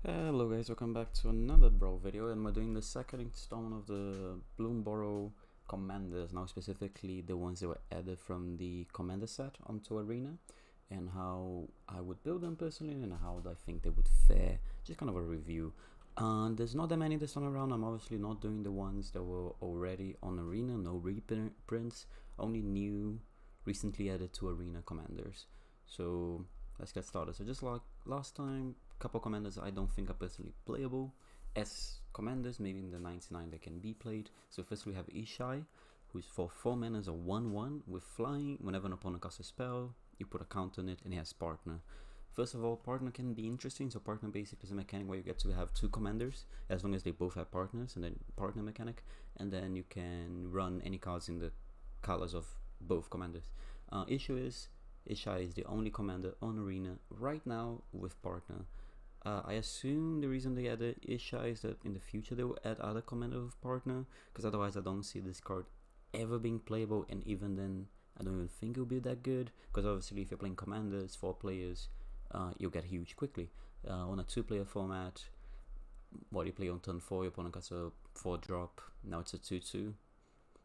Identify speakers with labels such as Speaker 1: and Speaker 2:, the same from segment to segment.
Speaker 1: Hello guys, welcome back to another Brawl video, and we're doing the second installment of the Bloomburrow commanders, now specifically the ones that were added from the commander set onto Arena, and how I would build them personally and how I think they would fare, just kind of a review. There's not that many this time around. I'm obviously not doing the ones that were already on Arena, no reprints, only new, recently added to Arena commanders. So let's get started. So just like last time, couple commanders I don't think are personally playable as commanders. Maybe in the 99 they can be played. So first we have Ishai, who's for 4 mana as a 1/1 with flying. Whenever an opponent casts a spell, you put a counter on it, and he has partner. First of all, partner can be interesting. So partner basically is a mechanic where you get to have two commanders as long as they both have partners, and then partner mechanic, and then you can run any cards in the colors of both commanders. Issue is Ishai is the only commander on Arena right now with partner. I assume the reason they added Ishai is that in the future they will add other commander with partner, because otherwise I don't see this card ever being playable, and even then I don't even think it will be that good, because obviously if you're playing commanders, 4 players, you'll get huge quickly. On a 2-player format, what you play on turn 4, your opponent gets a 4-drop, now it's a 2/2.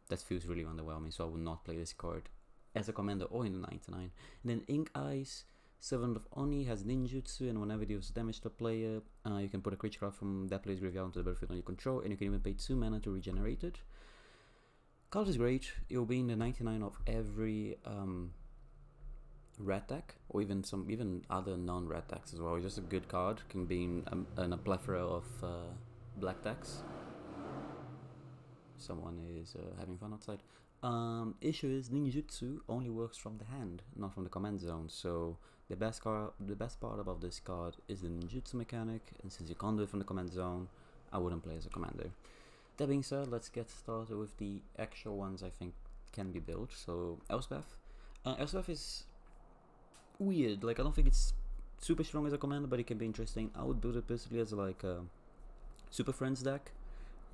Speaker 1: That feels really underwhelming, so I would not play this card as a commander or in the 99. And then Ink Eyes, Servant of Oni, has ninjutsu, and whenever it deals damage to a player, you can put a creature card from that player's graveyard onto the battlefield on your control, and you can even pay 2 mana to regenerate it. Card is great. It will be in the 99 of every red deck, or even other non-red decks as well. It's just a good card. Can be in a plethora of black decks. Someone is having fun outside. Issue is ninjutsu only works from the hand, not from the command zone. So the best part about this card is the ninjutsu mechanic, and since you can't do it from the command zone, I wouldn't play as a commander. That being said, let's get started with the actual ones I think can be built. So Elspeth. Elspeth is weird. Like, I don't think it's super strong as a commander, but it can be interesting. I would build it personally as like a Super Friends deck,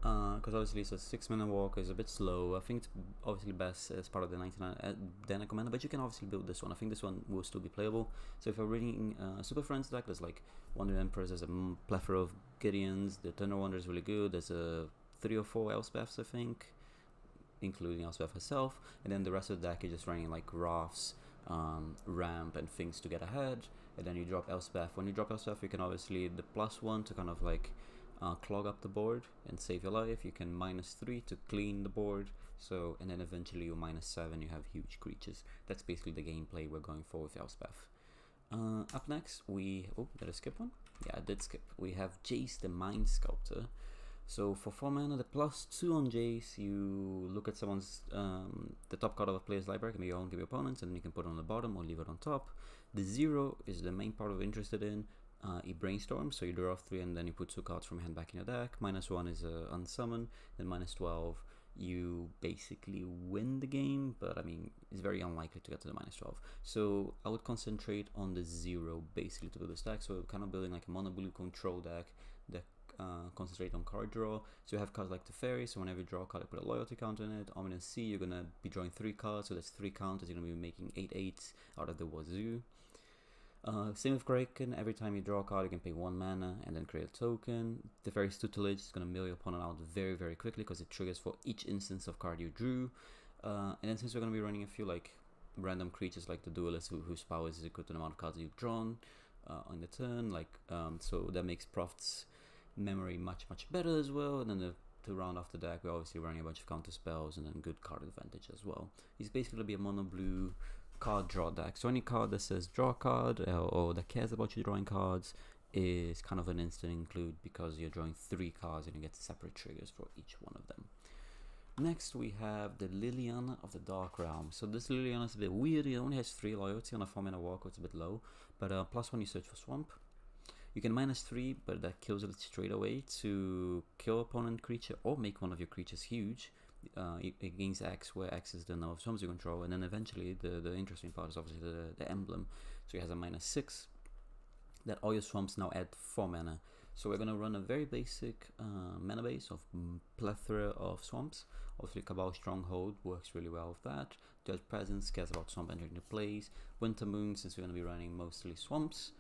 Speaker 1: because obviously it's a 6-mana walk, is a bit slow. I think it's obviously best as part of the 99 then a commander, but you can obviously build this one. I think this one will still be playable. So if you're reading Super Friends deck, there's like Wonder Emperors, there's a plethora of Gideons, the Thunder Wonder is really good, there's a 3 or 4 Elspeths I think, including Elspeth herself, and then the rest of the deck is just running like Rafts, Ramp, and things to get ahead. And then you drop Elspeth. When you drop Elspeth, you can obviously the +1 to kind of like clog up the board and save your life. You can -3 to clean the board. So, and then eventually you -7, you have huge creatures. That's basically the gameplay we're going for with Elspeth. Up next, did I skip one? Yeah, I did skip. We have Jace the Mind Sculptor. So for 4 mana, the +2 on Jace, you look at someone's, the top card of a player's library, can be your own, give your opponents, and then you can put it on the bottom or leave it on top. The 0 is the main part we're interested in. You brainstorm, so you draw 3 and then you put 2 cards from your hand back in your deck. -1 is unsummon, then -12, you basically win the game, but I mean, it's very unlikely to get to the -12. So I would concentrate on the 0 basically to build this deck. So kind of building like a mono blue control deck that concentrate on card draw. So you have cards like the Fairy, so whenever you draw a card, you put a loyalty counter in it. Ominous Sea, you're gonna be drawing 3 cards, so that's 3 counters. You're gonna be making 8/8s out of the wazoo. Same with Kraken, every time you draw a card you can pay 1 mana and then create a token. The Fairy's Tutelage is going to mill your opponent out very very quickly because it triggers for each instance of card you drew. And then since we're going to be running a few like random creatures like the Duelist whose power is equal to the amount of cards you've drawn on the turn, like so that makes Prophet's memory much better as well. And then to round off the deck, we're obviously running a bunch of counter spells and then good card advantage as well. He's basically going to be a mono blue card draw deck. So any card that says draw a card or that cares about you drawing cards is kind of an instant include, because you're drawing 3 cards and you get separate triggers for each one of them. Next we have the Liliana of the Dark Realm. So this Liliana is a bit weird. It only has 3 loyalty on a 4-mana walk, it's a bit low, but +1 you search for Swamp. You can -3, but that kills it straight away to kill opponent creature or make one of your creatures huge. It gains X, where X is the number of swamps you control, and then eventually the interesting part is obviously the emblem. So he has a -6 that all your swamps now add 4 mana. So we're gonna run a very basic mana base of plethora of swamps. Obviously Cabal Stronghold works really well with that. Judge Presence cares about swamp entering the place. Winter Moon, since we're gonna be running mostly swamps.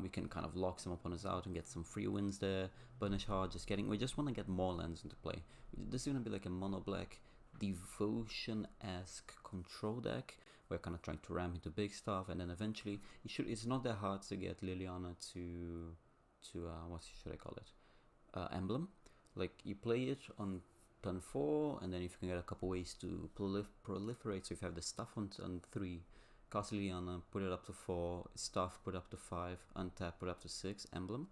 Speaker 1: We can kind of lock some opponents out and get some free wins there. Banish hard, we just want to get more lands into play. This is going to be like a mono black devotion-esque control deck. We're kind of trying to ram into big stuff, and then eventually it's not that hard to get Liliana to what should I call it, emblem. Like, you play it on turn 4, and then if you can get a couple ways to proliferate, so if you have the stuff on 3, cast Liliana, put it up to 4, stuff, put it up to 5, untap, put it up to 6, emblem,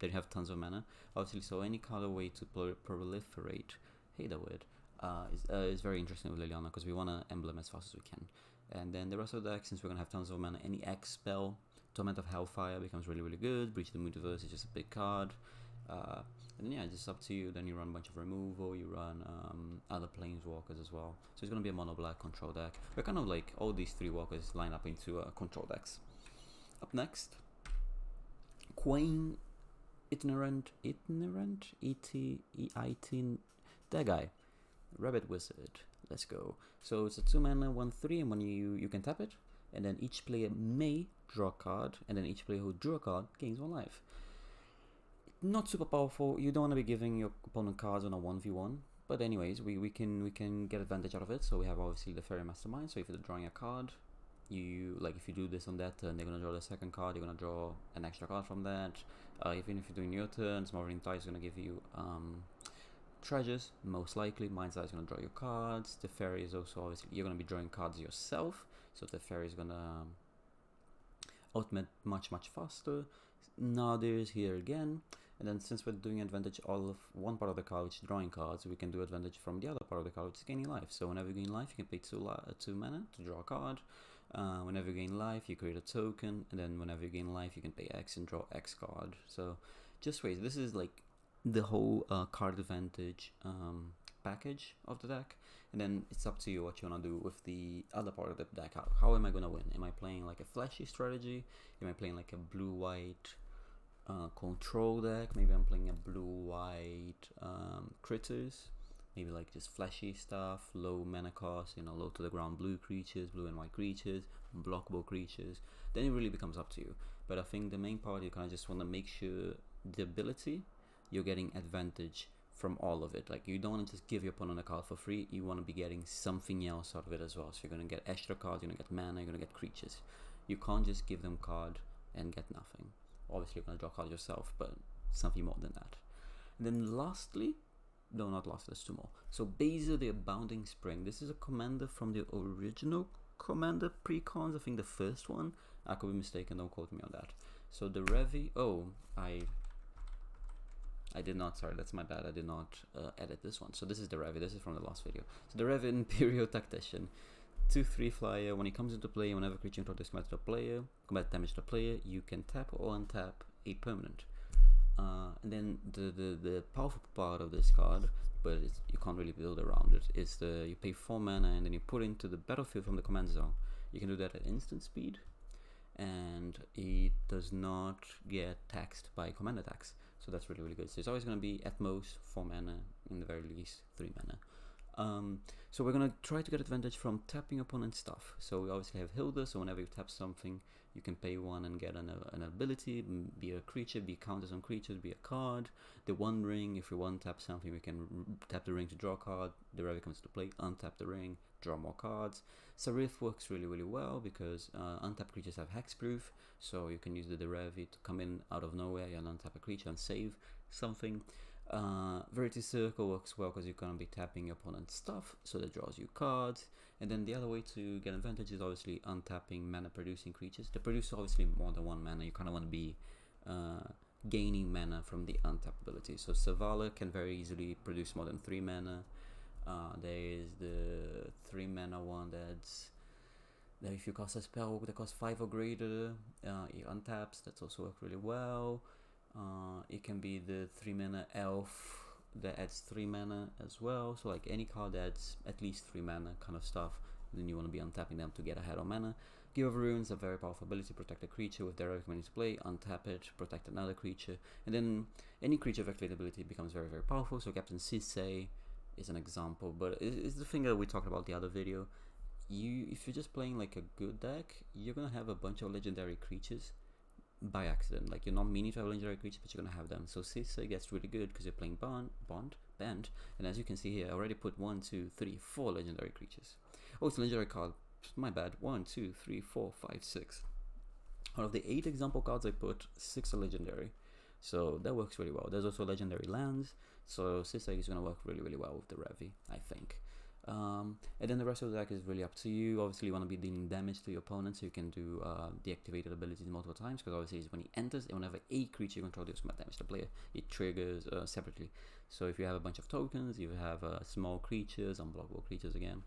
Speaker 1: then you have tons of mana. Obviously, so any kind of way to proliferate, hey that word, is very interesting with Liliana, because we want to emblem as fast as we can. And then the rest of the deck, since we're going to have tons of mana, any X spell, Torment of Hellfire becomes really, really good. Breach the Multiverse is just a big card. And then, yeah, it's just up to you. Then you run a bunch of removal, you run other planeswalkers as well. So it's going to be a mono black control deck. We're kind of like all these 3 walkers line up into control decks. Up next, Queen Itinerant, that guy, Rabbit Wizard. Let's go. So it's a 2 mana 1/3, and when you can tap it, and then each player may draw a card, and then each player who drew a card gains 1 life. Not super powerful. You don't want to be giving your opponent cards on a 1v1, but anyways, we can get advantage out of it. So we have obviously the Fairy Mastermind. So if you're drawing a card, if you do this on that turn, they're gonna draw the second card. You're gonna draw an extra card from that. Even if you're doing your turn, Smothering Tide is gonna give you treasures, most likely. Mind's Eye is going to draw your cards. The Fairy is also, obviously, you're going to be drawing cards yourself, so the Fairy is going to ultimate much faster. Nadir is here again, and then since we're doing advantage all of one part of the card, which is drawing cards, we can do advantage from the other part of the card, which is gaining life. So whenever you gain life, you can pay 2 mana to draw a card. Whenever you gain life, you create a token, and then whenever you gain life, you can pay X and draw X card. So just wait, this is like the whole card advantage package of the deck, and then it's up to you what you want to do with the other part of the deck. How am I going to win? Am I playing like a flashy strategy? Am I playing like a blue-white control deck? Maybe I'm playing a blue-white critters, maybe like just flashy stuff, low mana cost, low to the ground blue creatures, blue and white creatures, blockable creatures. Then it really becomes up to you. But I think the main part, you kind of just want to make sure the ability, you're getting advantage from all of it. Like, you don't want to just give your opponent a card for free. You want to be getting something else out of it as well. So you're going to get extra cards, you're going to get mana, you're going to get creatures. You can't just give them card and get nothing. Obviously, you're going to draw cards yourself, but something more than that. And then lastly, no, not last, there's 2 more. So Basil the Abounding Spring. This is a commander from the original Commander pre-cons. I think the first one. I could be mistaken, don't quote me on that. So the Revi... Oh, I did not, sorry, that's my bad, I did not edit this one. So this is the Revi, this is from the last video. So the Revi Imperial Tactician, 2/3 flyer. When he comes into play, whenever creature controls combat damage to the player, you can tap or untap a permanent. And then the powerful part of this card, but you can't really build around it, is you pay 4 mana and then you put into the battlefield from the command zone. You can do that at instant speed, and it does not get taxed by command attacks. So that's really, really good. So it's always going to be at most 4 mana, in the very least 3 mana. So we're going to try to get advantage from tapping opponent stuff. So we obviously have Hilda, so whenever you tap something, you can pay 1 and get an ability, be a creature, be counters on creatures, be a card. The One Ring, if we one tap something, we can tap the ring to draw a card. The Revi comes to play, untap the ring, draw more cards. Sarith works really, really well because untapped creatures have hexproof, so you can use the Revi to come in out of nowhere and untap a creature and save something. Verity Circle works well because you're going to be tapping your opponent's stuff, so that draws you cards. And then the other way to get advantage is obviously untapping mana producing creatures. They produce obviously more than 1 mana. You kind of want to be gaining mana from the untap ability. So Savala can very easily produce more than 3 mana. There is the 3 mana one that if you cast a spell that costs 5 or greater, it untaps. That's also worked really well. It can be the 3 mana elf that adds 3 mana as well. So like any card that adds at least 3 mana kind of stuff, then you want to be untapping them to get ahead on mana. Give of Runes, a very powerful ability, protect a creature with direct when to play, untap it, protect another creature, and then any creature of activated ability becomes very, very powerful. So Captain Sisei is an example, but it's the thing that we talked about the other video. If you're just playing like a good deck, you're gonna have a bunch of legendary creatures by accident. Like, you're not meaning to have legendary creatures, but you're gonna have them. So Sister gets really good because you're playing Band, and as you can see here, I already put 1, 2, 3, 4 legendary creatures. Oh, it's a legendary card. My bad. 1, 2, 3, 4, 5, 6. Out of the 8 example cards I put, 6 are legendary. So that works really well. There's also legendary lands, so Sister is going to work really well with the Revi, I think. And then the rest of the deck is really up to you. Obviously, you want to be dealing damage to your opponent, so you can do deactivated abilities multiple times, because obviously when he enters, and whenever a creature you control deals combat damage to the player, it triggers separately. So if you have a bunch of tokens, you have small creatures, unblockable creatures again.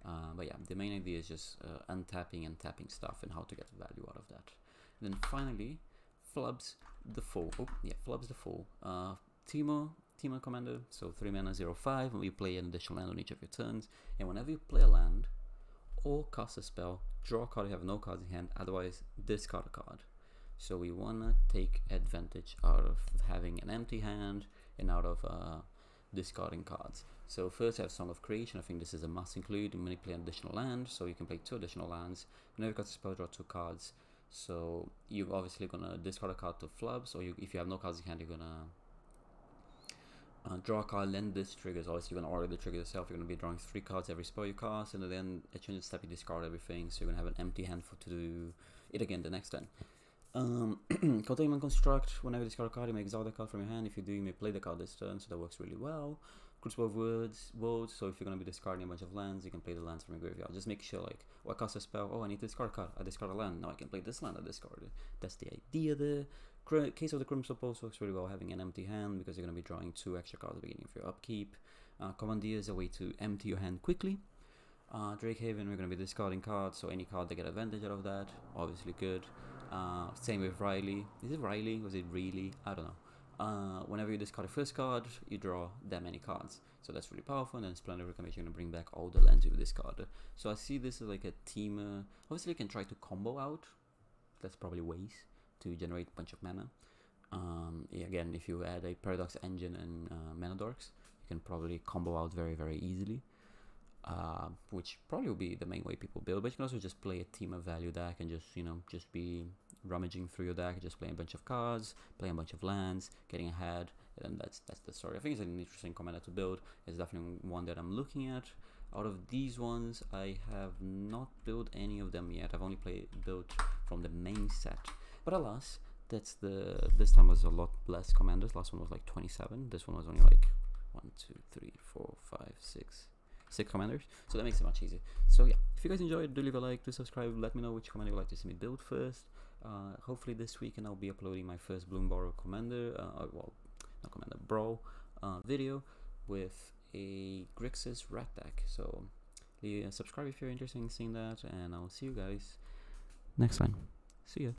Speaker 1: But yeah, the main idea is just untapping and tapping stuff and how to get value out of that. And then finally, Flubs the Fool. Oh, yeah, Flubs the Fool. Teemo commander, so 3 mana, 0/5, and you play an additional land on each of your turns. And whenever you play a land or cast a spell, draw a card if you have no cards in hand, otherwise discard a card. So we wanna take advantage out of having an empty hand and out of discarding cards. So first I have Song of Creation. I think this is a must include. You may play an additional land, so you can play 2 additional lands. Whenever you cast a spell, draw 2 cards. So you're obviously gonna discard a card to Flubs, or if you have no cards in hand, you're gonna draw a card, then this triggers. Obviously, you're gonna order the trigger yourself. You're gonna be drawing 3 cards every spell you cast, and then at your step you discard everything. So you're gonna have an empty hand to do it again the next turn. Containment Construct. Whenever you discard a card, you may exile the card from your hand. If you do, you may play the card this turn, so that works really well. Crucible of Worlds. So if you're gonna be discarding a bunch of lands, you can play the lands from your graveyard. Just make sure, like, I cast a spell. Oh, I need to discard a card. I discard a land. Now I can play this land I discarded. That's the idea there. Case of the Crimson Pulse works really well having an empty hand, because you're gonna be drawing 2 extra cards at the beginning of your upkeep. Commandeer is a way to empty your hand quickly. Drakehaven, we're going to be discarding cards, so any card they get advantage out of that, obviously good. Same with Riley. Is it Riley? Was it really? I don't know. Whenever you discard a first card, you draw that many cards. So that's really powerful. And then Splendid Reclamation, you're going to bring back all the lands you've discarded. So I see this as like a team. Obviously, you can try to combo out. That's probably ways to generate a bunch of mana. Yeah, again, if you add a Paradox Engine and Mana Dorks, you can probably combo out very easily. Which probably will be the main way people build, but you can also just play a team of value deck and just be rummaging through your deck, just playing a bunch of cards, playing a bunch of lands, getting ahead, and that's the story. I think it's an interesting commander to build. It's definitely one that I'm looking at. Out of these ones, I have not built any of them yet. I've only built from the main set, but alas, this time was a lot less commanders. Last one was like 27. This one was only like 1, 2, 3, 4, 5, 6 commanders, so that makes it much easier. So yeah, if you guys enjoyed, do leave a like, do subscribe, let me know which commander you'd like to see me build first. Hopefully this weekend I'll be uploading my first Bloomburrow commander, Brawl video with a Grixis rat deck. So subscribe if you're interested in seeing that, and I'll see you guys next time. See ya.